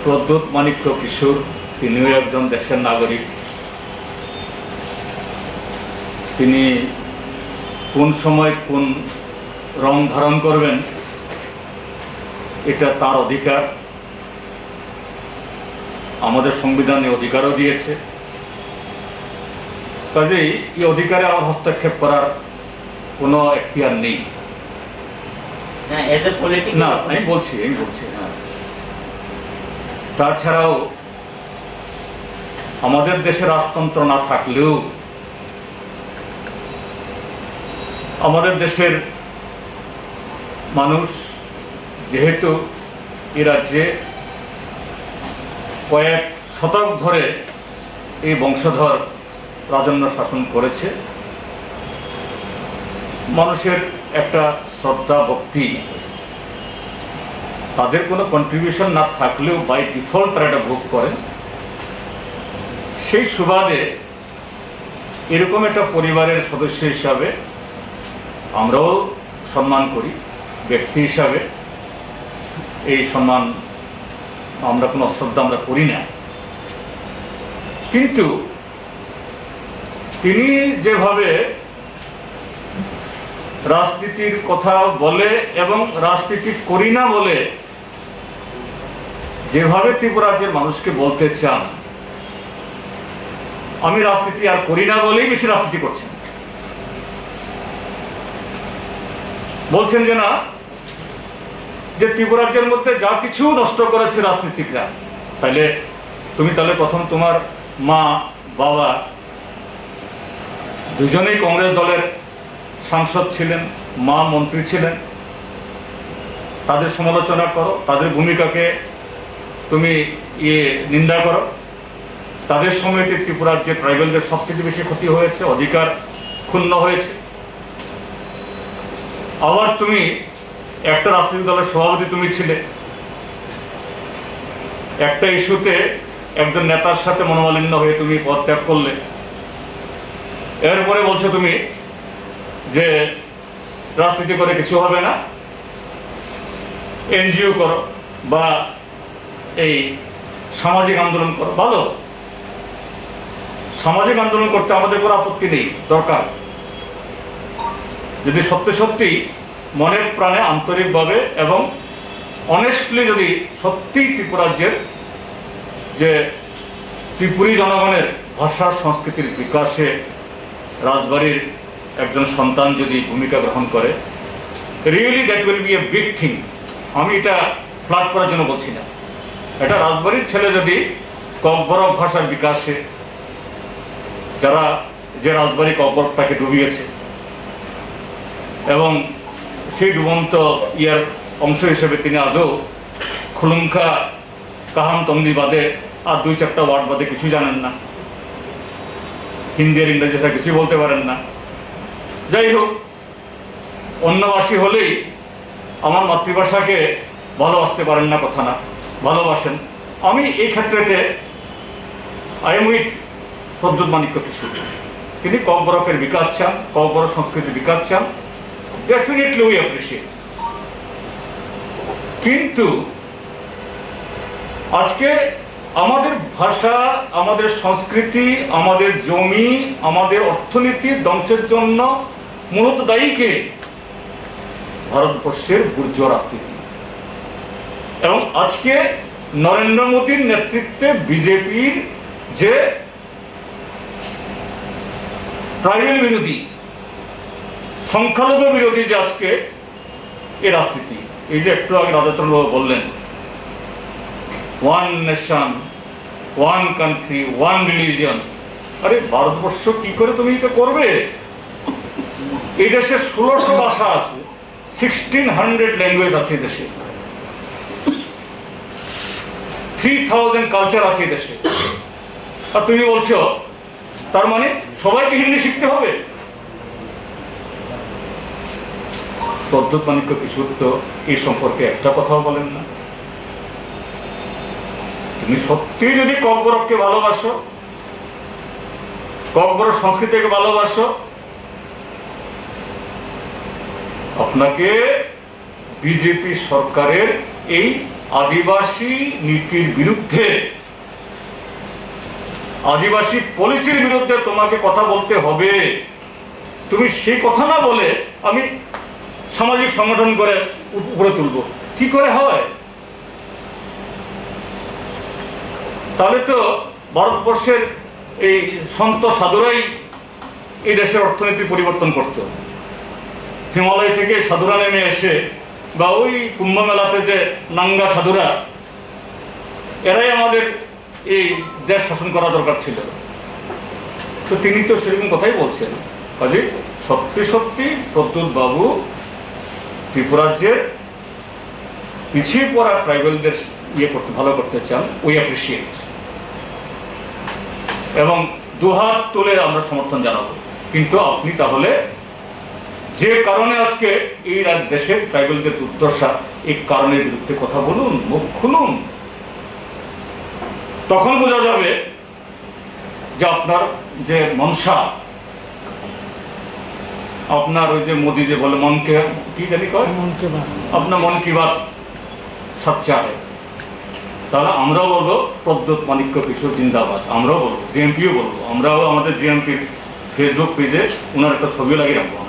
প্রদ্যোৎ মাণিক্য কিশোর তিনিও একজন দেশের নাগরিক। তিনি কোন সময় কোন রং ধারণ করবেন এটা তার অধিকার, আমাদের সংবিধানে অধিকারও দিয়েছে। কাজেই এই অধিকারে আমার হস্তক্ষেপ করার কোনো এখতিয়ার নেই। না, আমি বলছি হ্যাঁ। তাছাড়াও আমাদের দেশে রাজতন্ত্র না থাকলেও আমাদের দেশের মানুষ যেহেতু এই রাজ্যে কয়েক শতক ধরে এই বংশধর রাজন্য শাসন করেছে, মানুষের একটা শ্রদ্ধা ভক্তি, তাদের কোনো কন্ট্রিবিউশন না থাকলেও বাই ডিফল্ট তারা এটা ভোগ করেন। সেই সুবাদে এরকম একটা পরিবারের সদস্য হিসাবে আমরাও সম্মান করি, ব্যক্তি হিসাবে এই সম্মান আমরা কোনো অশ্রদ্ধা আমরা করি না। কিন্তু তিনি যেভাবে রাজনীতির কথা বলে এবং রাজনীতি করি না বলে যেভাবে ত্রিপুরা রাজ্যের মানুষকে বলতে চান, আমি রাজনীতি আর করি না বলেই বেশি রাজনীতি করছেন। বলছেন যে না, যে ত্রিপুরা রাজ্যের মধ্যে যা কিছু নষ্ট করেছে রাজনীতিকরা, তাহলে প্রথম তোমার মা বাবা দুজনেই কংগ্রেস দলের সাংসদ ছিলেন, মা মন্ত্রী ছিলেন, তাদের সমালোচনা করো, তাদের ভূমিকাকে তুমি নিন্দা করো। তাদের সময়তে ত্রিপুরার যে ট্রাইবেলদের সবচেয়ে বেশি ক্ষতি হয়েছে, অধিকার ক্ষুণ্ণ হয়েছে। আবার তুমি একটা রাজনৈতিক দলের সভাপতি তুমি ছিলে, একটা ইস্যুতে একজন নেতার সাথে মনোমালিন্য হয়ে তুমি পদত্যাগ করলে। এরপরে বলছো তুমি যে রাজনীতি করে কিছু হবে না, এনজিও করো বা এই সামাজিক আন্দোলন করো। ভালো, সামাজিক আন্দোলন করতে আমাদের কোনো আপত্তি নেই, দরকার। যদি সত্যি মনের প্রাণে আন্তরিকভাবে এবং অনেস্টলি যদি সত্যিই ত্রিপুরা রাজ্যের যে ত্রিপুরী জনগণের ভাষা সংস্কৃতির বিকাশে রাজবাড়ির একজন সন্তান যদি ভূমিকা গ্রহণ করে, really that will B a big thing. আমি এটা ফ্লাট করার জন্য বলছি না। এটা রাজবাড়ির ছেলে যদি ককবরক ভাষার বিকাশে, যারা যে রাজবাড়ি ককবরকটাকে ডুবিয়েছে এবং সেই ডুবন্ত ইয়ার অংশ হিসেবে তিনি আজও খুলুঙ্খা কাহাম তন্দি বাদে আর 2-4টা ওয়ার্ড বাদে কিছু জানেন না, হিন্দি আর ইংরেজি ছাড়া কিছুই বলতে পারেন না। যাই হোক, অন্যভাষী হলেই আমার মাতৃভাষাকে ভালোবাসতে পারেন না কথা না, ভালোবাসেন। আমি এই ক্ষেত্রেতে I am with Pradyot Manikya Kishore. তিনি ককবরকের বিকাশ চান, ককবরক সংস্কৃতির বিকাশ চান, ডেফিনেটলি উই অ্যাপ্রিসিয়েট। কিন্তু আজকে আমাদের ভাষা, আমাদের সংস্কৃতি, আমাদের জমি, আমাদের অর্থনীতির ধ্বংসের জন্য মূলত দায়ী কে? ভারতবর্ষের বুর্জোয়া রাজনীতি। এবং আজকে নরেন্দ্র মোদীর নেতৃত্বে বিজেপির যে ট্রাইবেল বিরোধী, সংখ্যালঘু বিরোধী যে আজকে এই রাজনীতি, এই যে একটু আগে রাধাচরণ বাবু বললেন, one nation, one country, one religion. আরে ভারতবর্ষ কি করে তুমি এটা করবে? এই দেশে 1600 ভাষা আছে, 1600 ল্যাঙ্গুয়েজ আছে দেশে, 3000 কালচার আছে দেশে। আর তুমি বলছো তার মানে সবাইকে হিন্দি শিখতে হবে? প্রদ্যোৎ মাণিক্য কিশোর তো এই সম্পর্কে একটা কথাও বলেন না। তুমি সত্যি যদি ককবরককে ভালোবাসো, ককবরক সংস্কৃতিকে ভালোবাসো, আপনাকে বিজেপি সরকারের এই আদিবাসী নীতির বিরুদ্ধে, আদিবাসী পলিসির বিরুদ্ধে তোমাকে কথা বলতে হবে। তুমি সেই কথা না বলে আমি সামাজিক সংগঠন করে উপরে তুলব, কি করে হয়? তাহলে তো ভারতবর্ষের এই সন্ত সাধুরাই এই দেশের অর্থনীতি পরিবর্তন করত। হিমালয় থেকে সাধুরা নেমে এসে, বা ওই কুম্ভ মেলাতে যে নাঙ্গা সাধুরা, এরাই আমাদের এই দেশ শাসন করা দরকার ছিল। তো তিনি তো সেরকম কথাই বলছেন। কাজে সত্যি সত্যি প্রদ্যুৎ বাবু ত্রিপুরাজ্যের পিছিয়ে পড়া ট্রাইবেলদের ভালো করতে চান, উই অ্যাপ্রিসিয়েট, এবং দুহাত তুলে আমরা সমর্থন জানাবো। কিন্তু আপনি তাহলে যে কারণে আজকে এই দেশের ট্রাইবেলদের দুর্দশা, এই কারণের বিরুদ্ধে কথা বলুন, মুখ খুলুন। তখন বোঝা যাবে যে আপনার যে মনসা, আপনার ওই যে মোদি যে বলে মনকে কি জানি কয়, আপনার মন কি বাত সচ্চা হয়। তাহলে আমরাও বলবো প্রদ্যুৎ মানিক্য কিশোর জিন্দাবাদ, আমরাও বলবো, জিএমপিও বলবো, আমরাও আমাদের জিএমপির ফেসবুক পেজে ওনার একটা ছবি লাগিয়ে রাখবো।